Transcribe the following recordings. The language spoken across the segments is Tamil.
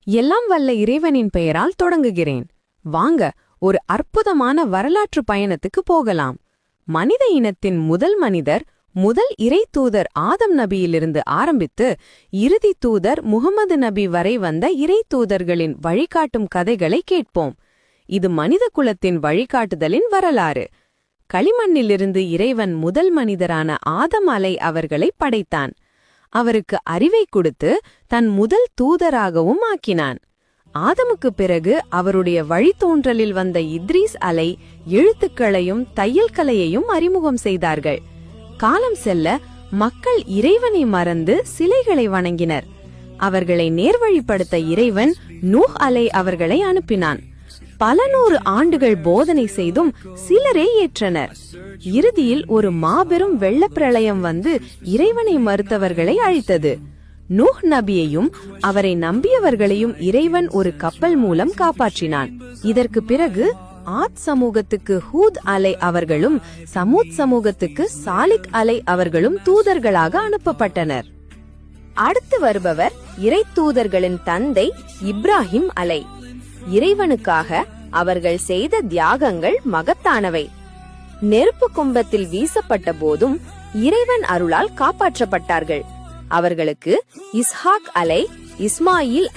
எல்லாம் வல்ல இறைவனின் பெயரால் தொடங்குகிறேன். வாங்க, ஒரு அற்புதமான வரலாற்று பயணத்துக்கு போகலாம். மனித இனத்தின் முதல் மனிதர், முதல் இறை தூதர் ஆதம் நபியிலிருந்து ஆரம்பித்து இறுதி தூதர் முகமது நபி வரை வந்த இறை தூதர்களின் வழிகாட்டும் கதைகளை கேட்போம். இது மனித குலத்தின் வழிகாட்டுதலின் வரலாறு. களிமண்ணிலிருந்து இறைவன் முதல் மனிதரான ஆதம் அவர்களை படைத்தான். அவருக்கு அறிவை கொடுத்து தன் முதல் தூதராகவும் ஆக்கினான். ஆதமுக்கு பிறகு அவருடைய வழித்தோன்றலில் வந்த இத்ரீஸ் எழுத்துக்களையும் தையல் கலையையும் அறிமுகம் செய்தார்கள். காலம் செல்ல மக்கள் இறைவனை மறந்து சிலைகளை வணங்கினர். அவர்களை நேர்வழிப்படுத்த இறைவன் நூஹ் அவர்களை அனுப்பினான். பல நூறு ஆண்டுகள் போதனை செய்தும் சிலரே ஏற்றனர். இறுதியில் ஒரு மாபெரும் வெள்ளப்பிரளயம் வந்து இறைவனை மறுத்தவர்களை அழித்தது. நூஹ் நபியையும் அவரை நம்பியவர்களையும் இறைவன் ஒரு கப்பல் மூலம் காப்பாற்றினான். இதற்கு பிறகு ஆத் சமூகத்துக்கு ஹூத் அவர்களும் சமூத் சமூகத்துக்கு சாலிக் அவர்களும் தூதர்களாக அனுப்பப்பட்டனர். அடுத்து வருபவர் இறை தூதர்களின் தந்தை இப்ராஹிம் இறைவனுக்காக அவர்கள் செய்த தியாகங்கள் மகத்தானவை. நெருப்பு கும்பத்தில் வீசப்பட்ட போதும் இறைவன் அருளால் காப்பாற்றப்பட்டார்கள். அவர்களுக்கு இஸ்ஹாக் இஸ்மாயில்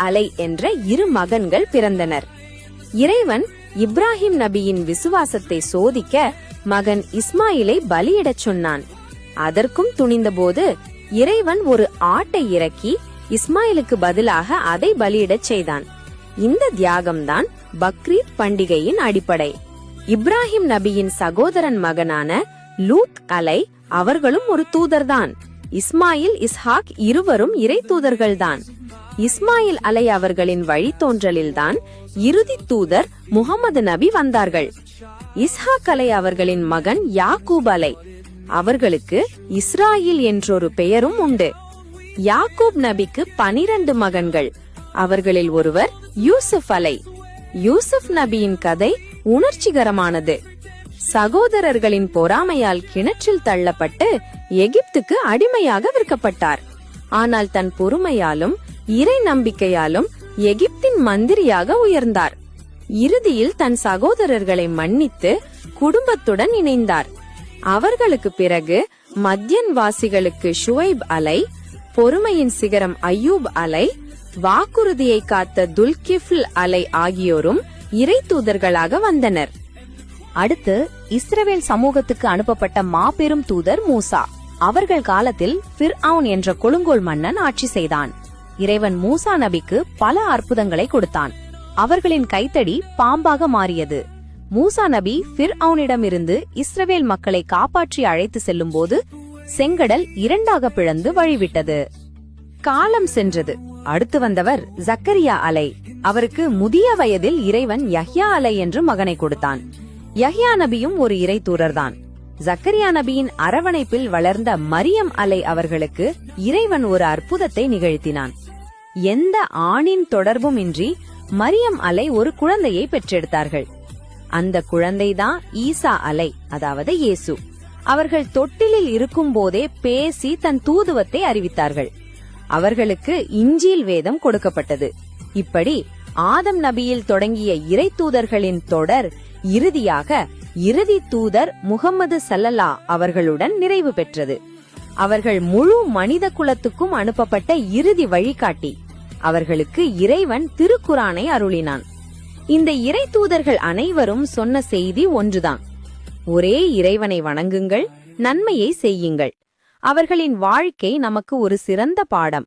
என்ற இரு மகன்கள் பிறந்தனர். இறைவன் இப்ராஹிம் நபியின் விசுவாசத்தை சோதிக்க மகன் இஸ்மாயிலை பலியிடச் சொன்னான். அதற்கும் துணிந்தபோது இறைவன் ஒரு ஆட்டை இறக்கி இஸ்மாயிலுக்கு பதிலாக அதை பலியிடச் செய்தான். இந்த தியாகம்தான் பக்ரீத் பண்டிகையின் அடிப்படை. இப்ராஹிம் நபியின் சகோதரன் மகனான லூத் அவர்களும் ஒரு தூதர்தான். இஸ்மாயில் இஸ்ஹாக் இருவரும் இறை தூதர்கள்தான். இஸ்மாயில் அவர்களின் வழித்தோன்றலில்தான் இறுதி தூதர் முகமது நபி வந்தார்கள். இஸ்ஹாக் அவர்களின் மகன் யாக்கூப் அவர்களுக்கு இஸ்ராயில் என்றொரு பெயரும் உண்டு. யாக்கூப் நபிக்கு 12 மகன்கள். அவர்களில் ஒருவர் யூசுப் யூசுப் நபியின் கதை உணர்ச்சிகரமானது. சகோதரர்களின் பொறாமையால் கிணற்றில் தள்ளப்பட்டு எகிப்துக்கு அடிமையாக விற்கப்பட்டார். ஆனால் தன் பொறுமையாலும் இறை நம்பிக்கையாலும் எகிப்தின் மந்திரியாக உயர்ந்தார். இறுதியில் தன் சகோதரர்களை மன்னித்து குடும்பத்துடன் இணைந்தார். அவர்களுக்கு பிறகு மத்யன் வாசிகளுக்கு ஷுவைப் பொறுமையின் சிகரம் அய்யூப் வாக்குறுதியை காத்த துல்கிஃப்ல் ஆகியோரும் இறை தூதர்களாக வந்தனர். அடுத்து இஸ்ரவேல் சமூகத்துக்கு அனுப்பப்பட்ட மாபெரும் தூதர் மூசா. அவர்கள் காலத்தில் ஃபிர்அவுன் என்ற கொடுங்கோல் மன்னன் ஆட்சி செய்தான். இறைவன் மூசா நபிக்கு பல அற்புதங்களை கொடுத்தான். அவர்களின் கைத்தடி பாம்பாக மாறியது. மூசா நபி ஃபிர்அவுனிடமிருந்து இஸ்ரவேல் மக்களை காப்பாற்றி அழைத்து செல்லும் போது செங்கடல் 2ஆக பிளந்து வழிவிட்டது. காலம் சென்றது. அடுத்து வந்தவர் ஜக்கரியா அவருக்கு முதிய வயதில் இறைவன் யஹ்யா என்று மகனை கொடுத்தான். யஹ்யா நபியும் ஒரு இறை தூதர்தான். ஜக்கரியா நபியின் அரவணைப்பில் வளர்ந்த மரியம் அவர்களுக்கு இறைவன் ஒரு அற்புதத்தை நிகழ்த்தினான். எந்த ஆணின் தொடர்பும் இன்றி மரியம் ஒரு குழந்தையை பெற்றெடுத்தார்கள். அந்த குழந்தைதான் ஈசா அதாவது இயேசு. அவர்கள் தொட்டிலில் இருக்கும் போதே பேசி தன் தூதுவத்தை அறிவித்தார்கள். அவர்களுக்கு இஞ்சில் வேதம் கொடுக்கப்பட்டது. இப்படி ஆதம் நபியில் தொடங்கிய இறை தூதர்களின் தொடர் இறுதியாக இறுதி தூதர் முகமது ஸல்லல்லாஹு அவர்களுடன் நிறைவு பெற்றது. அவர்கள் முழு மனித குலத்துக்கும் அனுப்பப்பட்ட இறுதி வழிகாட்டி. அவர்களுக்கு இறைவன் திருக்குரானை அருளினான். இந்த இறை தூதர்கள் அனைவரும் சொன்ன செய்தி ஒன்றுதான்: ஒரே இறைவனை வணங்குங்கள், நன்மையை செய்யுங்கள். அவர்களின் வாழ்க்கை நமக்கு ஒரு சிறந்த பாடம்.